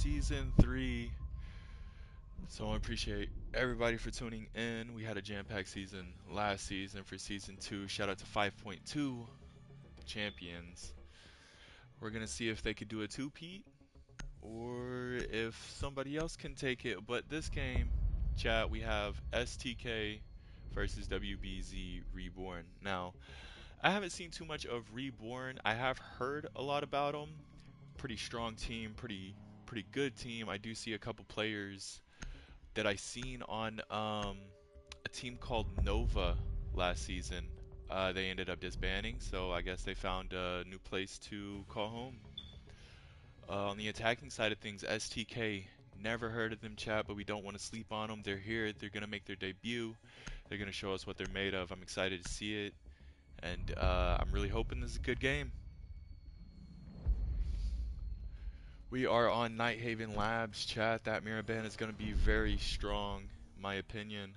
Season 3. So I appreciate everybody for tuning in. We had a jam-packed season last season for Season 2. Shout out to 5.2 champions. We're going to see if they could do a two-peat or if somebody else can take it. But this game, chat, we have STK versus WBZ Reborn. Now, I haven't seen too much of Reborn. I have heard a lot about them. Pretty strong team, pretty good team. I do see a couple players that I seen on a team called Nova last season. They ended up disbanding, so I guess they found a new place to call home. On the attacking side of things, STK, never heard of them, chat, but we don't want to sleep on them. They're here. They're going to make their debut. They're going to show us what they're made of. I'm excited to see it, and I'm really hoping this is a good game. We are on Night Haven Labs, chat. That mirror band is going to be very strong, in my opinion.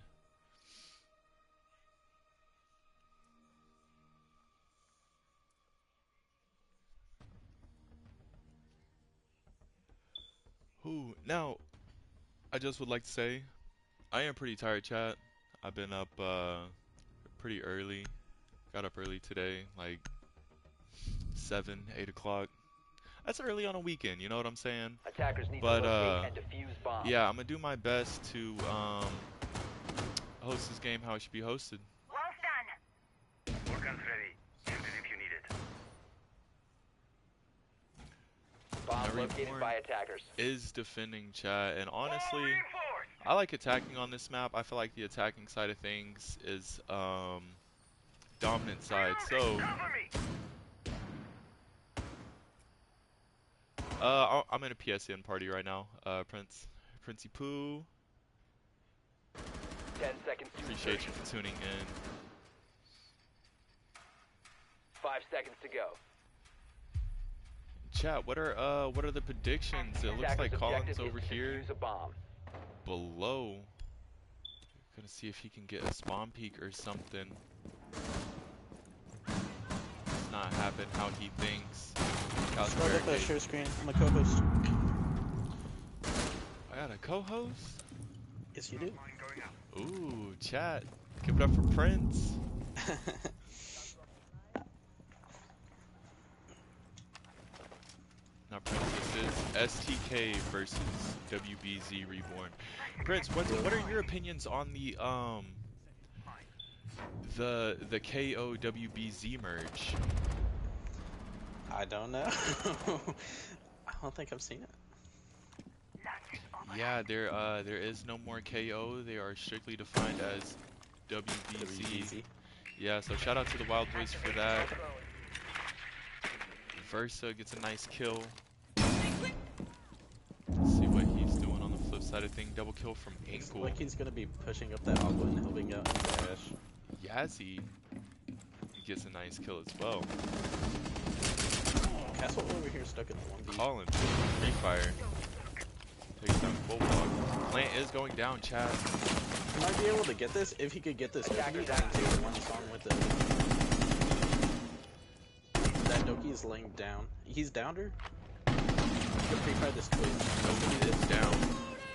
Ooh, now, I just would like to say, I am pretty tired, chat. I've been up pretty early. Got up early today, like 7, 8 o'clock. That's early on a weekend, you know what I'm saying? Attackers need But to locate and defuse bombs. yeah, I'm gonna do my best to host this game how it should be hosted. Well done. All guns ready. Shoot it if you need it. Bomb located by attackers. Is defending, chat, and honestly, I like attacking on this map. I feel like the attacking side of things is dominant side. So I'm in a PSN party right now. Princey Pooh. 10 seconds. Appreciate you for tuning in. 5 seconds to go. Chat, what are the predictions? It looks like Collins over here below. Gonna see if he can get a spawn peek or something. It's not happen how he thinks. Start up that share screen. I'm a co-host. I got a co-host? Yes, you do. Ooh, chat. Give it up for Prince. Now, Prince, this is STK versus WBZ Reborn. Prince, what are your opinions on the KO WBZ merge? I don't know. I don't think I've seen it. Yeah, there is no more KO. They are strictly defined as WBZ. Yeah, so shout out to the Wild Boys for that. Versa gets a nice kill. Let's see what he's doing on the flip side of things. Double kill from Ankle. Looks like he's gonna be pushing up that Aqua and helping out Dash. Yazzie gets a nice kill as well. Castle over here stuck in the 1v. Collins, free fire. Takes down Bulldog. Plant is going down, Chad. He might be able to get this if he could get this Doki down to one song with it. That Doki is laying down. He's downed her. The free fire this Twitch. Doki is down.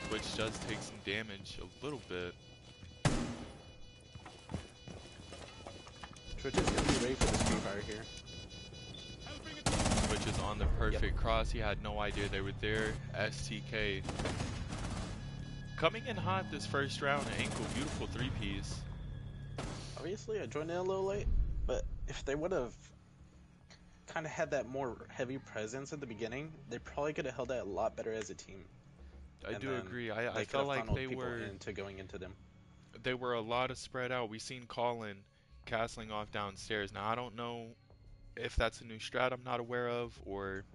Twitch does take some damage, a little bit. Twitch is gonna be ready for this free fire here. Twitch is on the perfect cross. He had no idea they were there. STK coming in hot this first round. Ankle, beautiful 3-piece. Obviously, I joined in a little late, but if they would have kind of had that more heavy presence at the beginning, they probably could have held that a lot better as a team. I do agree. I felt like they were going into them. They were a lot of spread out. We seen Colin castling off downstairs. Now I don't know if that's a new strat I'm not aware of or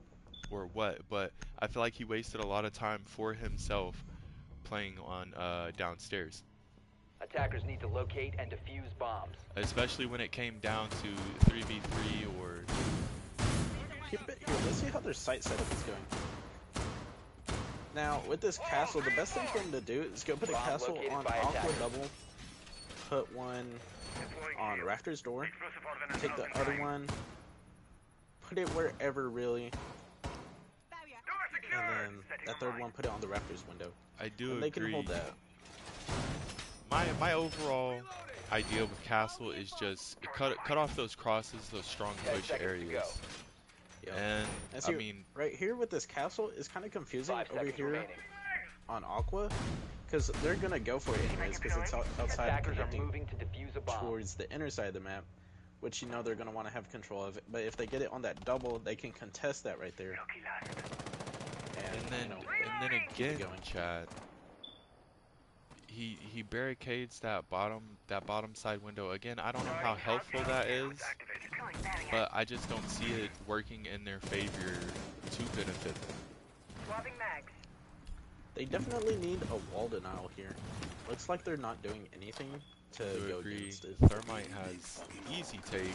what, but I feel like he wasted a lot of time for himself playing on downstairs. Attackers need to locate and defuse bombs. Especially when it came down to 3v3 or... Keep it here. Let's see how their site setup is going. Now, with this castle, the best thing for them to do is go put a castle on Aqua Double, put one on Rafter's door, take the other one, put it wherever really, then that third one, put it on the Raptors window. I do And they can agree. hold that. My overall idea with Castle is just cut off those crosses, those strong 10 push seconds to areas. go. Yep. And And I see, mean, right here with this castle is kind of confusing 5 over seconds here remaining. on Aqua, because they're gonna go for it anyways, because it's outside Attackers are connecting moving to defuse a bomb. towards the inner side of the map, which you know they're gonna want to have control of it. But if they get it on that double, they can contest that right there. and then keep it again, going. Chad, he barricades that bottom side window again. I don't know how helpful that is, but I just don't see it working in their favor to benefit them. They definitely need a wall denial here. Looks like they're not doing anything to To go agree, against it. Thermite has easy take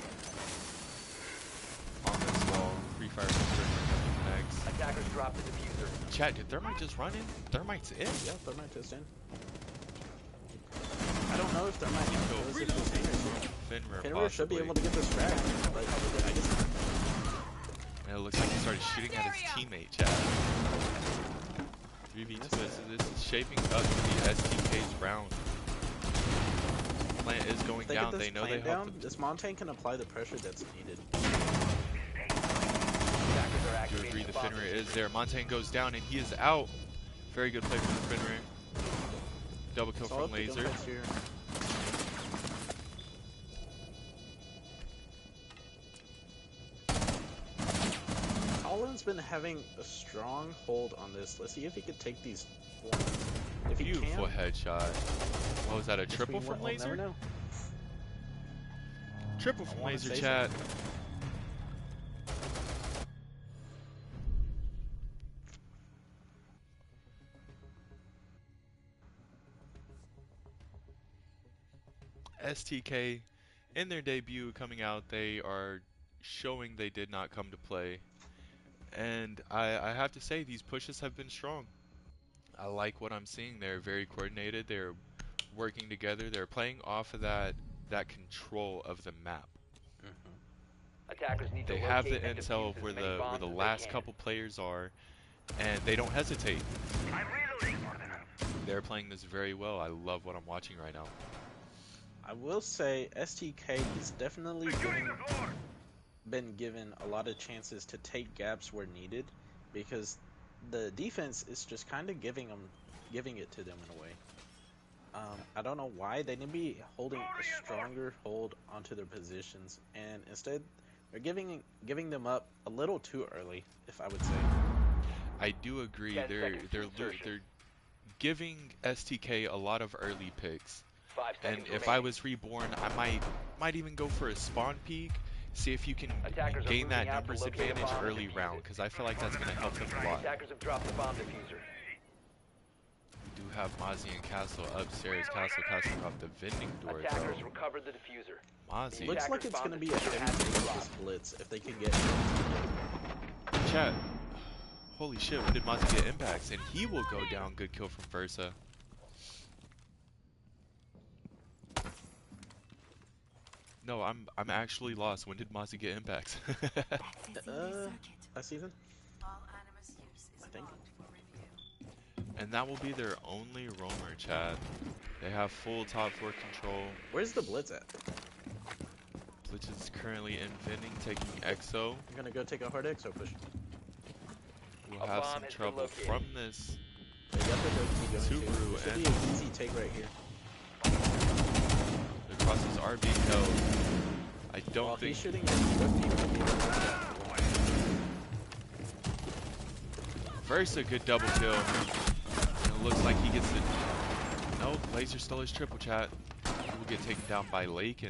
on this wall. Free fire coming next. Attackers drop the diffuser. Chad, did Thermite just run in? Thermite's in. Yeah, Thermite is in. I don't know if Thermite knows if this hanger's here. Finra Finra should be possibly. able to get this frag, but I guess And it looks like he started shooting at his teammate, Chad. 3v2, this is shaping up to be STK's round. Plant is going if they down, get this they know they plant have down, to this Montaigne can apply the pressure that's needed. Attackers are do activating agree. the The bomb Finra diffuser. is there. Montaigne goes down and he is out. Very good play from the Finra. Double kill It's all from up to Laser. Gunfights here. Colin's been having a strong hold on this. Let's see if he could take these points. If he Beautiful can, headshot. What was that, a triple we from will never Laser? know. Triple I from wanna Laser, say so. Chat. STK, in their debut coming out, they are showing they did not come to play. And I have to say, these pushes have been strong. I like what I'm seeing. They're very coordinated. They're working together. They're playing off of that control of the map. Attackers need to They have the locate and intel defuse of where as many the bombs as they last can. couple players are, and they don't hesitate. I'm reloading. They're playing this very well. I love what I'm watching right now. I will say STK is definitely been given a lot of chances to take gaps where needed, because the defense is just kind of giving it to them in a way. I don't know why they need to be holding a stronger hold onto their positions, and instead they're giving them up a little too early, if I would say. I do agree. 10 They're seconds to they're insertion. they're giving STK a lot of early picks. 5 And seconds if I remaining. was Reborn, I might even go for a spawn peek. See if you can Attackers are gain that moving out to numbers locate a advantage bomb and early defuse round, it. because I feel like that's going to help them a lot. Attackers have dropped the bomb diffuser. We do have Mozzie and Castle upstairs. Castle off the vending door Attackers though. recovered the diffuser. Mozzie. Looks like it's going to be a heavy take this blitz if they can get. Chat. Holy shit, when did Mozzie get impacts? And he will go down. Good kill from Versa. No, I'm actually lost. When did Mozzie get impacts? Last season? I think. And that will be their only roamer, Chad. They have full top 4 control. Where's the blitz at? Which is currently in vending, taking EXO. You're gonna go take a hard X or push? We'll A have bomb some has been trouble located. from this. They definitely don't keep going Subaru to. Should and- be an easy take right here. The crosses are being held. I don't While think he's shooting at Swifty, might be able to get that. Versa good double kill. And it looks like he gets it. No, Laser stole his triple, chat. He will get taken down by Lakin.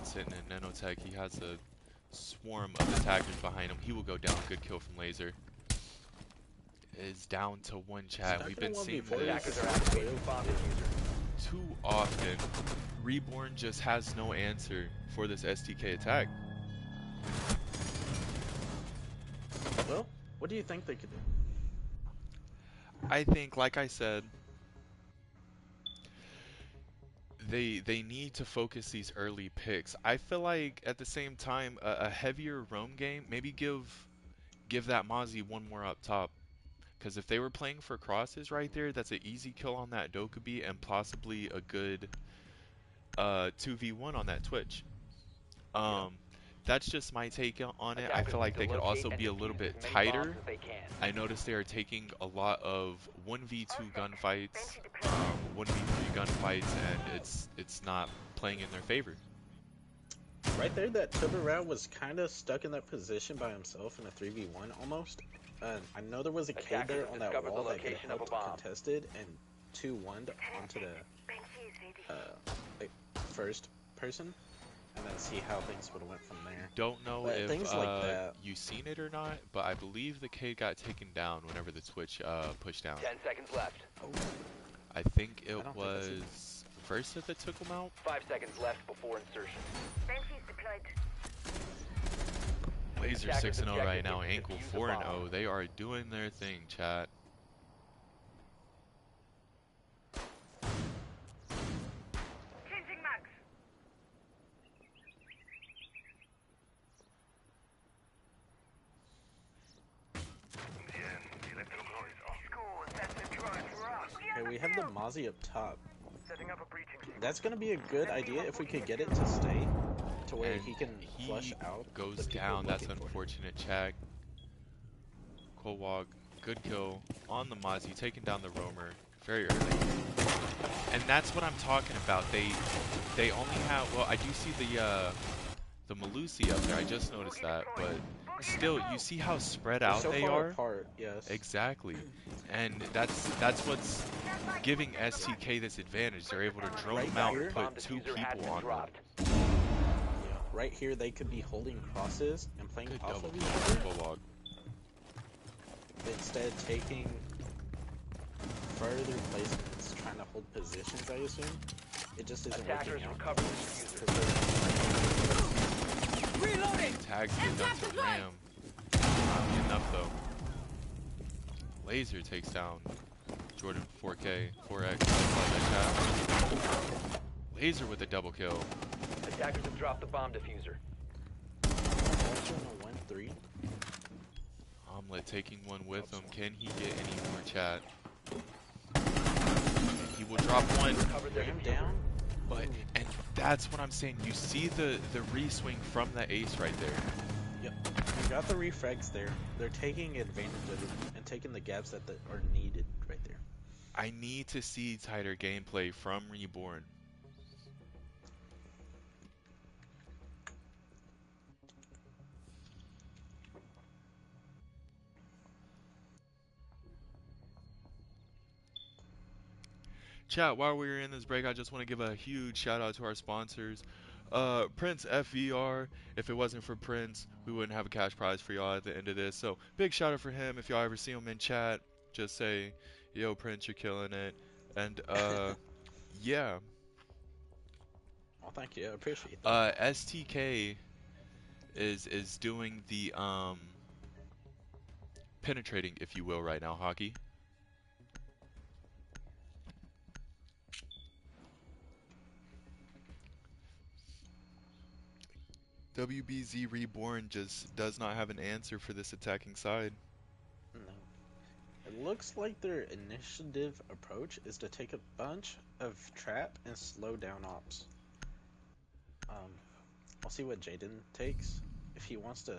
Sitting in nanotech, he has a swarm of attackers behind him. He will go down. Good kill from Laser. Is down to 1, chat. Stuck We've in a been seeing 1v4. Attackers this are activating the bomb diffuser. too often. Reborn just has no answer for this STK attack. Well, what do you think they could do? I think, like I said, they need to focus these early picks. I feel like at the same time, a heavier roam game, maybe give give that Mozzie one more up top. Because if they were playing for crosses right there, that's an easy kill on that Dokkaebi and possibly a good 2v1 on that Twitch. Yeah. That's just my take on it. I Attackers feel need like to they could locate also and be a defuse little bit as many bombs tighter. as they can. I noticed they are taking a lot of 1v2 gunfights, 1v3 gunfights, and it's not playing in their favor. Right there, that Tiburao was kind of stuck in that position by himself in a 3v1 almost. I know there was a kid Attackers there have on that discovered the wall that could location of a help bomb. contested and 2-1'd onto the like, first person, and then see how things would have went from there. Don't know But if things like that. you seen it or not, but I believe the kid got taken down whenever the Twitch pushed down. 10 seconds left. Oh, I think it don't think I seen was Versa that took him out. 5 seconds left before insertion. Laser Attackers 6-0 right objective now, is to Ankle defuse the 4-0. bomb. They are doing their thing, chat. Changing mags. Bien, electroclaw is off. Scores, that's a drive for us. okay, we have the Mozzie up top. Setting up a breaching sequence. That's gonna be a good idea if we could get it to stay to where And he can he flush out. goes the people down. That's looking for him. unfortunate, chat. Kowalk, good kill on the Mozzie, taking down the roamer very early. And that's what I'm talking about. They only have, well, I do see the Malusi up there. I just noticed that, but still, you see how spread They're out so they far are. apart, yes. Exactly, and that's what's giving STK this advantage. They're able to drone Right them out here. and Bomb put two diffuser has people been on them. dropped. Yeah, right here they could be holding crosses and playing Good off double of each kill other, from Kowalk. but instead taking further placements, trying to hold positions, I assume. It just isn't Attackers working out. recover the diffuser. 'Cause they're- Tags get done to Ram. Not be enough though. Laser takes down Jordan 4K, 4X. Laser with a double kill. Attackers have dropped the bomb diffuser. Also in a 1-3. Omelet taking one with him. Can he get any more, chat? He will drop one. Recovered their Ram diffuser. down. But, and that's what I'm saying. You see the re-swing from the ace right there. Yep. We got the refrags there. They're taking advantage of it and taking the gaps that are needed right there. I need to see tighter gameplay from Reborn. Chat, while we were in this break, I just want to give a huge shout out to our sponsors. Prince FVR. If it wasn't for Prince, we wouldn't have a cash prize for y'all at the end of this. So big shout out for him. If y'all ever see him in chat, just say, "Yo, Prince, you're killing it." And yeah, Well, thank you. I appreciate that. STK is doing the penetrating, if you will, right now, hockey. WBZ Reborn just does not have an answer for this attacking side. No. It looks like their initiative approach is to take a bunch of trap and slow down ops. I'll see what Jaden takes. If he wants to...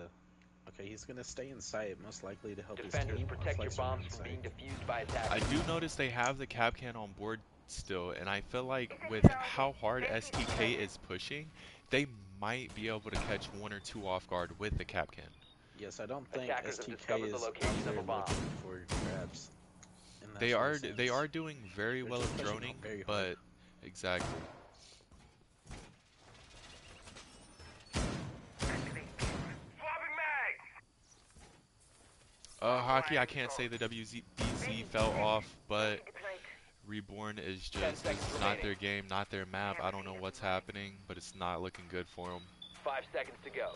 Okay, he's gonna stay in sight, most likely to help his Defenders, team. protect your Flex from bombs inside. from being defused by I attackers. do notice they have the Capcan on board still, and I feel like with how hard STK is pushing, they might be able to catch one or two off guard with the Capcan. Yes, I don't think Attackers have STK discovered the is location out of there a bomb. looking for traps. in that They sort are of sense. they are doing very They're well just of pushing droning, out very but hard. exactly. Swapping mags. Hockey, I can't say the WBZ fell off, but Reborn is just, this is not their game, not their map. I don't know what's happening, but it's not looking good for them. 5 seconds to go.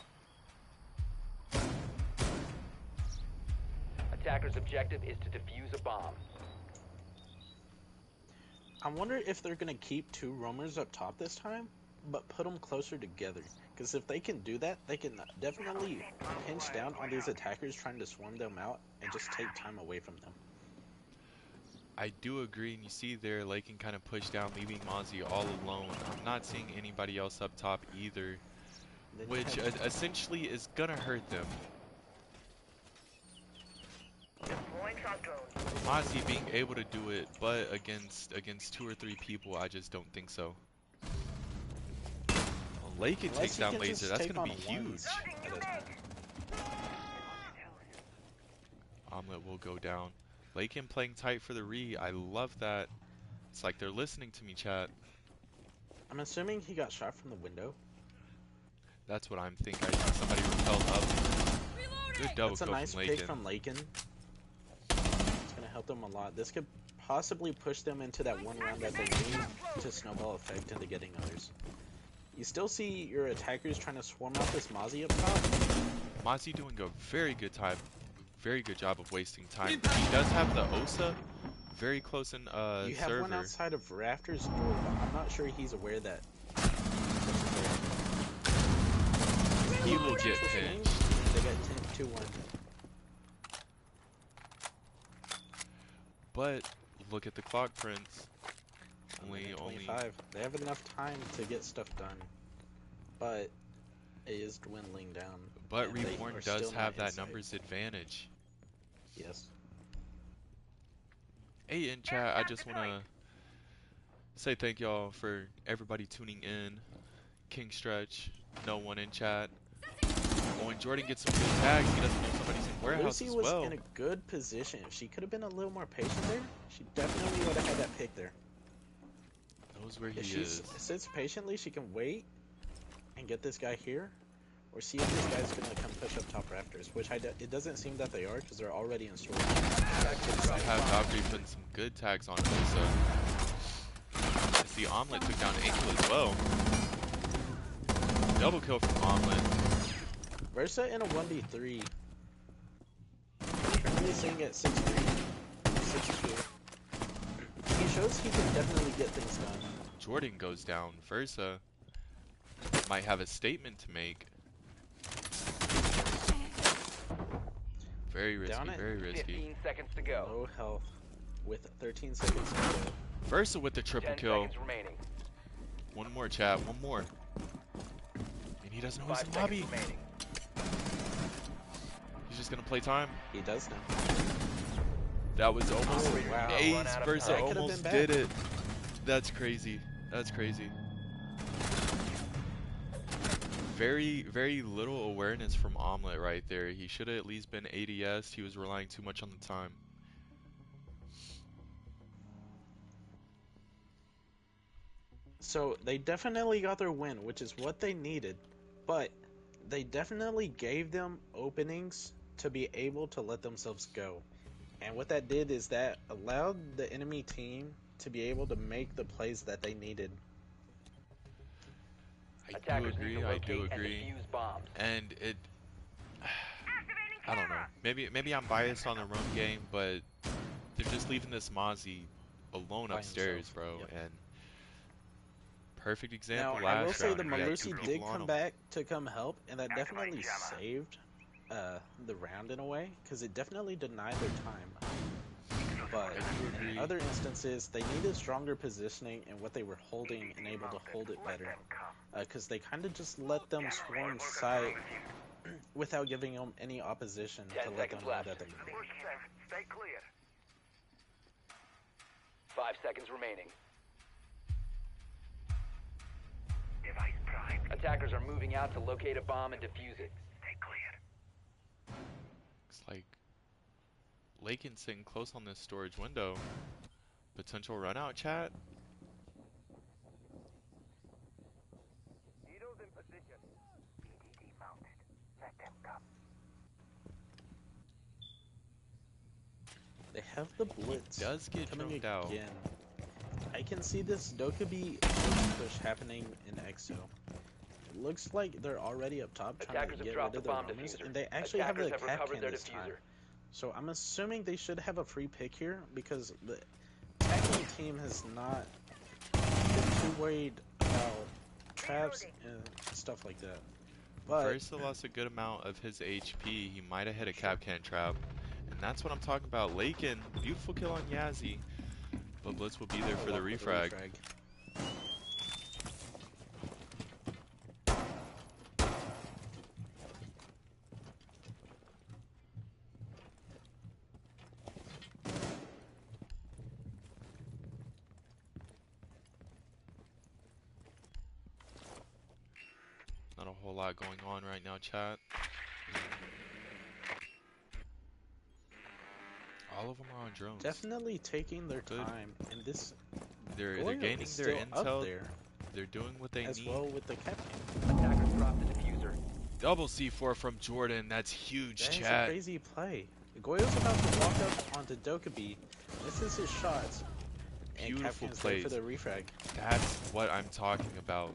Attacker's objective is to defuse a bomb. I wonder if they're gonna keep two roamers up top this time, but put them closer together. Because if they can do that, they can definitely pinch down on these attackers trying to swarm them out and just take time away from them. I do agree, and you see there, Lakin kind of pushed down, leaving Mozzie all alone. I'm not seeing anybody else up top either, Then you which have- essentially is gonna hurt them. Deploying shock drone. Mozzie being able to do it, but against 2 or 3 people, I just don't think so. Well, Lakin Unless takes he down can Laser. just That's take gonna be on huge. ones at a time. Omelet will go down. Lakin playing tight for the re. I love that. It's like they're listening to me, chat. I'm assuming he got shot from the window. That's what I'm thinking. I think somebody repelled up. Good double That's a kill nice from pick Lakin. from Lakin. It's gonna help them a lot. This could possibly push them into that one round that they need to snowball effect into getting others. You still see your attackers trying to swarm out this Mozzie up top. Mozzie doing a very good job of wasting time. He does have the Osa very close in You have server. one outside of Raptor's door, but I'm not sure he's aware that. He will get pinched. They got 10-2-1. But look at the clock, Prince. Only 25. They have enough time to get stuff done, but it is dwindling down. but and they Reborn are does still have not that inside. numbers advantage. Yes. Hey, in chat, I just want to say thank y'all for everybody tuning in. King Stretch, no one in chat. Oh, and Jordan gets some good tags. He doesn't know somebody's in warehouse Lucy as was well. in a good position. If she could have been a little more patient there, she definitely would have had that pick there. Knows where If he she is. sits patiently, she can wait and get this guy here, or see if this guy's gonna come push up top Raptors, which it doesn't seem that they are because they're already in storage. I have Valkyrie putting some good tags on Osa. I see Omelet took down Ankle as well. Double kill from Omelet. Versa in a 1v3. Currently sitting at 6-3, 6-2. He shows he can definitely get things done. Jordan goes down. Versa might have a statement to make. Very risky, Down at very risky. 15 seconds to go. Low health with 13 seconds to go. Versa with the triple 10 kill. seconds remaining. One more, chat. One more. And he doesn't know 5 who's in the lobby. seconds remaining. He's just gonna play time. He does now. That was almost Oh, wow. Ace. Run out of Versa time. That could've almost been did bad. it. That's crazy. That's crazy. Very, very little awareness from Omelet right there. He should have at least been ADS. He was relying too much on the time. So they definitely got their win, which is what they needed, but they definitely gave them openings to be able to let themselves go. And what that did is that allowed the enemy team to be able to make the plays that they needed. I do Attackers need agree. to I locate do and agree. defuse bombs. And it, I don't know. Maybe I'm biased on the run game, but they're just leaving this Mozzie alone By upstairs, himself, bro. yep. And perfect Now, example I will last say round. the He had two Malusi people did on come him. back to come help, and that definitely saved the round in a way, because it definitely denied their time. But in agree. other instances, they needed stronger positioning and what they were holding and able to hold it better. Because they kind of just let them swarm site without giving them any opposition 10 to let them seconds know left. that they were. Push them. Stay clear. 5 seconds remaining. Device primed. Attackers are moving out to locate a bomb and defuse it. Stay clear. Looks like Lakin's sitting close on this storage window. Potential run out, chat. Heroes in position. PDD mounted. Let them come. They have the blitz Does get coming droned out. again. I can see this Dokkaebi push happening in EXO. It looks like they're already up top trying Attackers to have get rid dropped of the their bomb roamers, diffuser. and they actually have Attackers the have cap recovered can their this time. diffuser. So I'm assuming they should have a free pick here because the attacking team has not been too worried about traps and stuff like that. But Versa lost a good amount of his HP. He might have hit a Capcan trap. And that's what I'm talking about. Lakin, beautiful kill on Yazzie. But Blitz will be there for the refrag. Not a whole lot going on right now, chat. All of them are on drones. Definitely taking their time, and this They're Goyo gaining is their still up intel. there, They're doing what they as need. well with the Capcan. Attackers dropped the diffuser. Double C4 from Jordan. That's huge, That is a chat. crazy play. Goyo's about to walk up onto Dokkaebi, misses his shots, and Beautiful Capcan's there plays. for the refrag. That's what I'm talking about.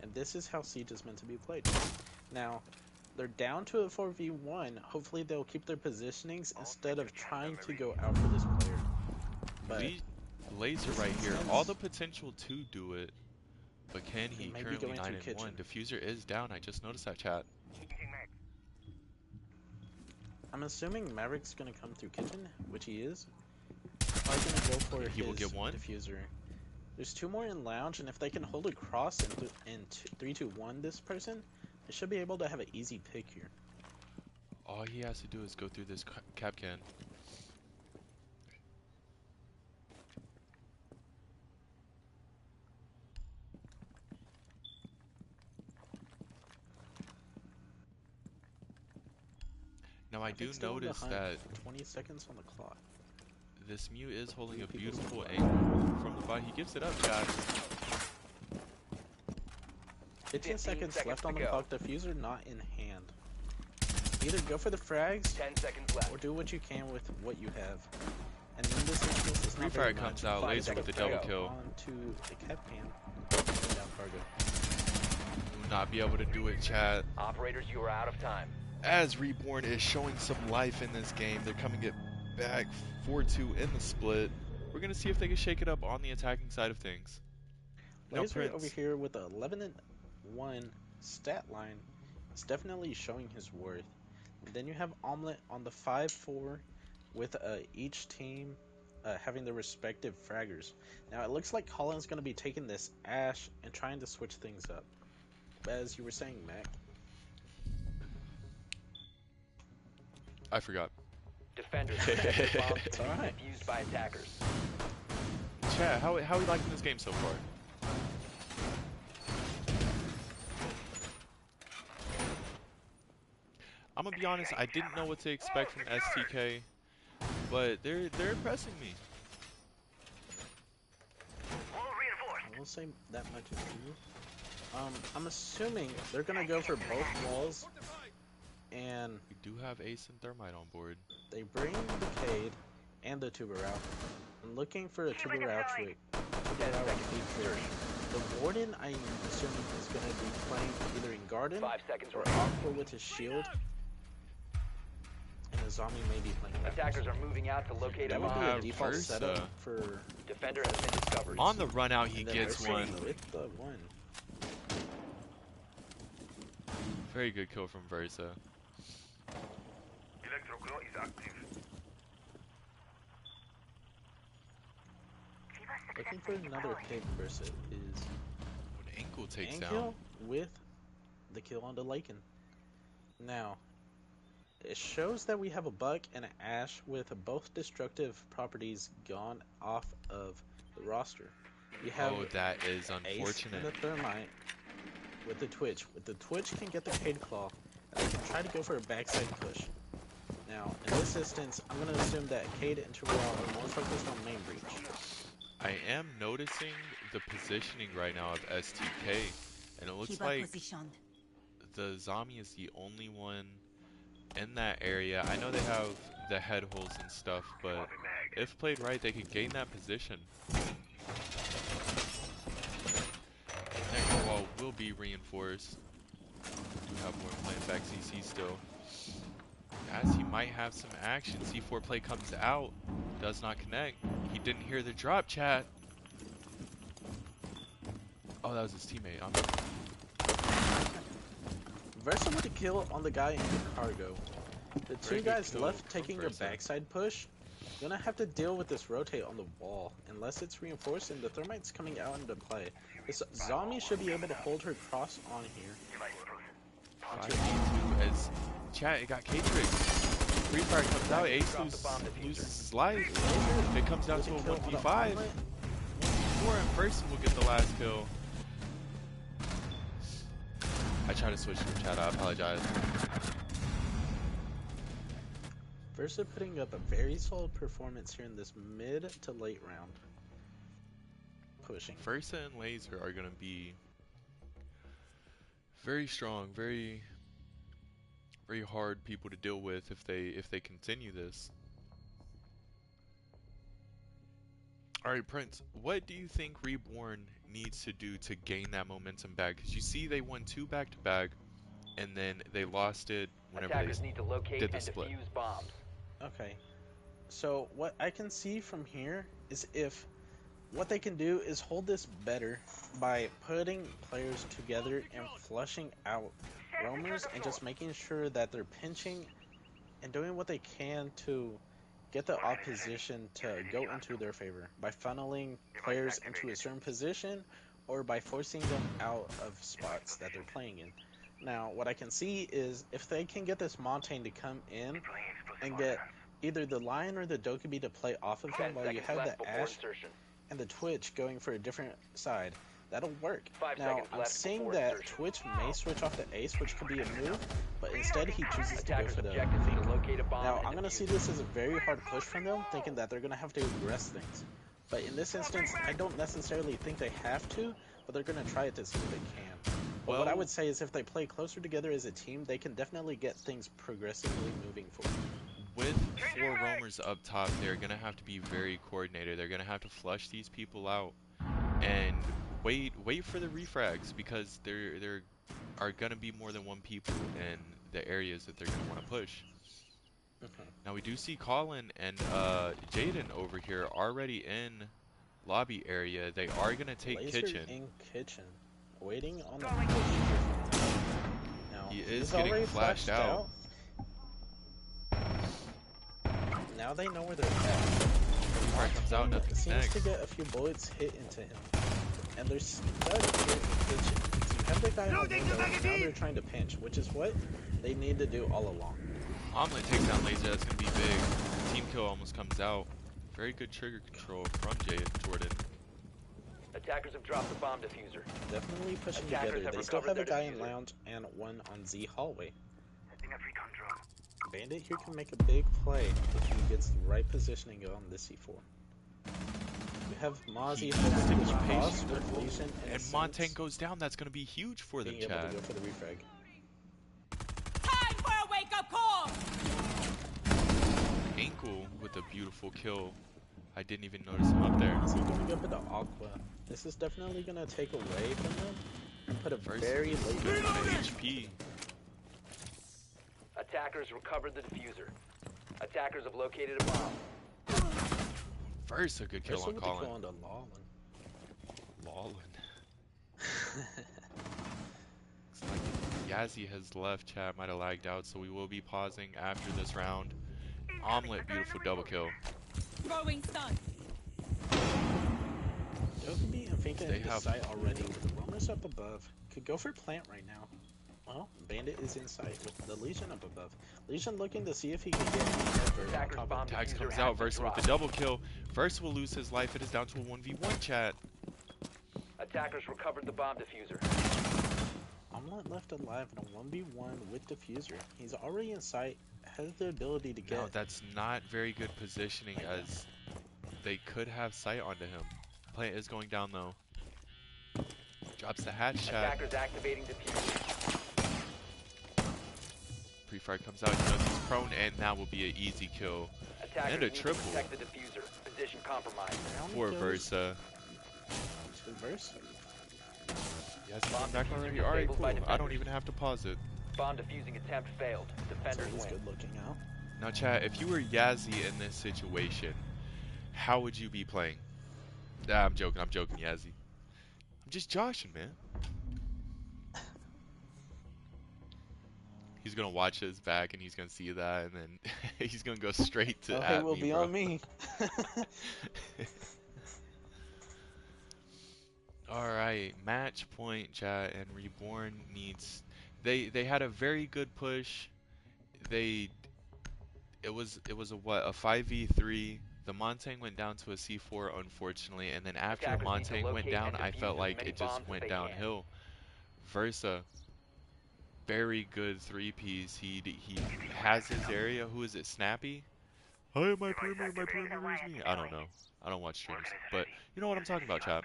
And this is how Siege is meant to be played. Now, they're down to a 4v1. Hopefully they'll keep their positionings instead of trying to go out for this player. But Laser right here. All the potential to do it. But can he? may be Currently going to 9 and 1. kitchen. Diffuser is down. I just noticed that, chat. I'm assuming Maverick's gonna come through kitchen, which he is. Probably gonna go for He will his get one. diffuser. There's 2 more in lounge, and if they can hold a cross in 3-2-1 this person, they should be able to have an easy pick here. All he has to do is go through this Capcan. Now I do Maverick's still on the notice hunt that for 20 seconds on the clock. this Mew is holding a Few people beautiful still angle from the bot. He gives it up, chat. 15 seconds left on the to go. clock. Diffuser not in hand. Either go for the frags 10 seconds left. or do what you can with what you have. And in this instance, it's not Refrag very comes much. out, Five Laser with the seconds double to kill. Onto the Capcan. Down cargo. Will not be able to do it, chat. Operators, you are out of time. As Reborn is showing some life in this game, they're coming it back 4-2 in the split. We're going to see if they can shake it up on the attacking side of things. Now, Laser Prince, over here with a 11-1 stat line is definitely showing his worth. And then you have Omelette on the 5-4 with each team having their respective fraggers. Now it looks like Colin's going to be taking this Ash and trying to switch things up. As you were saying, Mac. I forgot. Defenders, protect your bombs It's from being alright. defused by attackers. Chat, how are we liking this game so far? I'm gonna be honest, I didn't know what to expect from STK, but they're impressing me. I won't say that much of you. I'm assuming they're gonna go for both walls, and We do have Ace and Thermite on board. they bring the Cade and the Tuber out. I'm looking for a Tuber out trick. The Warden, I'm assuming, is gonna be playing either in Garden 5 seconds or remaining. Aqua with his shield, and the zombie may be playing that. Attackers are moving out to locate a That would bomb. be a have default Versa. setup for Defender has been discovered. On the run out, he and then gets Versa one. with the one. Very good kill from Versa. Electroclaw is active. Looking for another pick. Versa is When Ankle takes and down. kill with the kill on the Lakin. Now, it shows that we have a Buck and an Ash with both destructive properties gone off of the roster. We have Oh, that is Ace and unfortunate. the Thermite with the Twitch. With the Twitch can get the Cade Claw, and they can try to go for a backside push. Now, in this instance, I'm going to assume that Cade and Tuberell are more focused on main breach. I am noticing the positioning right now of STK, and it looks Keep like up positioned. the zombie is the only one in that area. I know they have the head holes and stuff, but if played right, they could gain that position. Next wall will be reinforced. We do have more playing back CC still. As he might have some action. C4 play comes out, does not connect. He didn't hear the drop, chat. Oh, that was his teammate. Versa with a kill on the guy in the cargo. The Very two good guys kill left from taking a Versa. backside push. Gonna have to deal with this rotate on the wall unless it's reinforced and the thermite's coming out into play. This zombie should be able to hold her cross on here. 5v2 as chat, it got K-Trix. Free Fire comes out, Ace loses his life. It comes down to a 1v5. 4 and first will get the last kill. I tried to switch to chat, I apologize. Versa putting up a very solid performance here in this mid to late round. Pushing. Versa and Laser are going to be very strong, very hard people to deal with if they continue this. All right, Prince, what do you think Reborn needs to do to gain that momentum back? Because you see they won 2 back-to-back, and then they lost it whenever Attackers they need to locate did the and split. defuse bombs. Okay. So what I can see from here is if what they can do is hold this better by putting players together and flushing out roamers and just making sure that they're pinching and doing what they can to get the opposition to go into their favor by funneling players into a certain position or by forcing them out of spots that they're playing in. Now, what I can see is if they can get this Montaigne to come in and get either the Lion or the Dokkaebi to play off of him 10 while you seconds have left the before Ashe insertion. and the Twitch going for a different side, that'll work. 5 Now, seconds I'm left seeing before that insertion. Twitch may switch off the Ace, which could be a move, but instead he chooses to go Attackers for the objective is Fink. to locate a bomb Now, and I'm going to defuse see it. this as a very hard push from them, thinking that they're going to have to aggress things. But in this instance, I don't necessarily think they have to, but they're going to try it to see if they can. But what I would say is if they play closer together as a team, they can definitely get things progressively moving forward. With 4 roamers up top, they're going to have to be very coordinated. They're going to have to flush these people out and wait for the refrags, because there are going to be more than 1 people in the areas that they're going to want to push. Now we do see Colin and Jaden over here already in lobby area. They are going to take Laser kitchen. in kitchen, waiting on the push. Now, He is he's getting already flashed out. Now they know where they're at. Fire comes out, nothing Seems connects. to get a few bullets hit into him. And they're stuck here in the kitchen. So you have the guy on window, now they're trying to pinch, which is what they need to do all along. Omelet takes down Laser, that's going to be big. Team kill almost comes out. Very good trigger control from Jordan. Attackers have dropped the bomb diffuser. Definitely pushing Attackers together. have They still have recovered a guy their in diffuser. lounge and one on Z hallway. Setting up recon drone. Bandit here can make a big play if he gets the right positioning on this C4. We have Mozzie He holding needs to this be cross patient. with Legion And Montaigne goes down, that's going to be huge for them, being able to Chad. go for the refrag. Time for a wake-up call! Ankle with a beautiful kill. I didn't even notice him up there. Is he going to go for the Aqua? This is definitely going to take away from them and put a First, very late HP. Attackers recovered the diffuser. Attackers have located a bomb. First, a good kill on Colin. Kill on the Lawlin. Lawlin. Looks like Yazzie has left. Chat might have lagged out, so we will be pausing after this round. Omelet, beautiful double kill. Throwing stun. Dokkaebi and Finka They in the have- site already with the roamers up above. Could go for plant right now. Well, Bandit is in sight with the Legion up above. Legion looking to see if he can get any cover on Attackers top of bomb him. Tags diffuser comes has out, been Versa with the dropped. double kill. Versa will lose his life. It is down to a 1v1, chat. Attackers recovered the bomb diffuser. Omelet left alive in a 1v1 with Diffuser. He's already in sight, has the ability to get... No, that's not very good positioning, as they could have sight onto him. Plant is going down though. Drops the hatch, chat. Attackers activating diffuser. Pre-fire comes out, he knows he's prone, and that will be an easy kill Attackers And a need to triple. protect the diffuser. Position compromised. How many for kills Versa. to Versa? Yes, I'm back already. Alright, cool. I don't even have to pause it. Bomb defusing attempt failed. Defenders He's win. good looking out. Now, chat, if you were Yazzie in this situation, how would you be playing? Nah, I'm joking, Yazzie. I'm just joshing, man. He's gonna watch his back and he's gonna see that, and then he's gonna go straight to Oh, hey, at will me, be bro. on me. All right, match point, chat, and Reborn needs. They had a very good push. They it was a what, a 5v3. The Montang went down to a C4 unfortunately, and then after Attackers need to Montang went locate down, and I defuse felt as like many it just bombs as went they can. downhill. Versa, very good three-piece. He has his area. Who is it? Snappy? Hi, my perimeter is me. I don't know. I don't watch streams, but you know what I'm talking about, chat.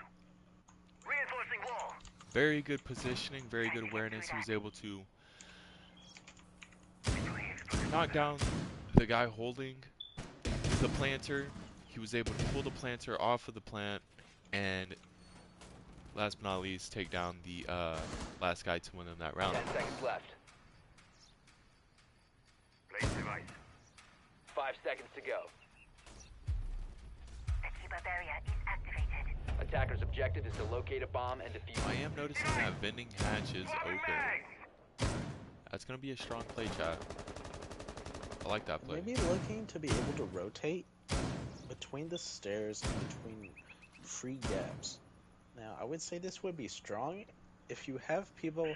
Reinforcing wall. Very good positioning, very good awareness. He was able to knock down the guy holding the planter. He was able to pull the planter off of the plant, and last but not least, take down the last guy to win them that round. 10 seconds left. Place device. 5 seconds to go. The keeper barrier is activated. Attackers' objective is to locate a bomb and defuse I it. am noticing that vending hatch is open. That's gonna be a strong play, chat. I like that play. Maybe looking to be able to rotate between the stairs and between free gaps. Now, I would say this would be strong if you have people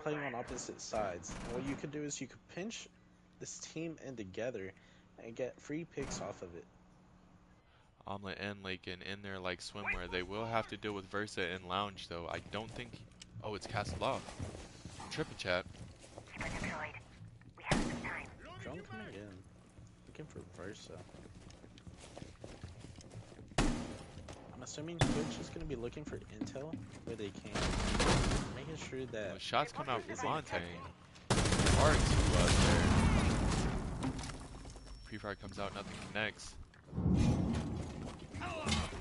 playing on opposite sides. And what you could do is you could pinch this team in together and get free picks off of it. Omelet and Lakin in there like swimwear. They will have to deal with Versa and Lounge though. I don't think. Oh, it's castled off. Tripping, chat. Keeper deployed. We have some time. Drone coming in, looking for Versa. I'm assuming Twitch is going to be looking for intel where they can, making sure that The shots come out Is from it- Montang. R2 there. Pre-fire comes out, nothing connects.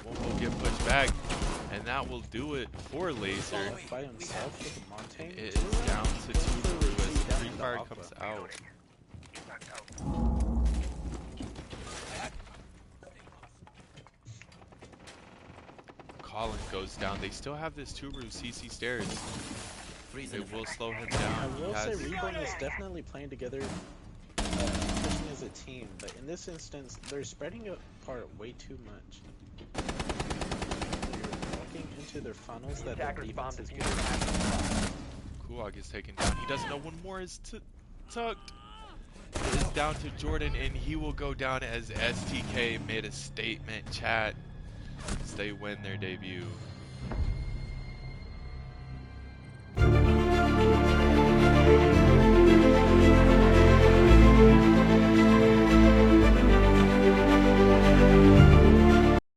Will get pushed back, and that will do it for Laser. Left by himself with the Montaigne. It is down to 2 as Pre-fire comes out. Colin goes down. They still have this Turu CC stairs. They will slow him I down. He will say has Reborn is definitely playing together, pushing as a team, but in this instance, they're spreading apart way too much. They're walking into their funnels that their Attackers bomb defense is diffuser good. has been Kulak is taken down. He doesn't know one more is tucked. It is down to Jordan, and he will go down as STK made a statement. Chat, as they win their debut.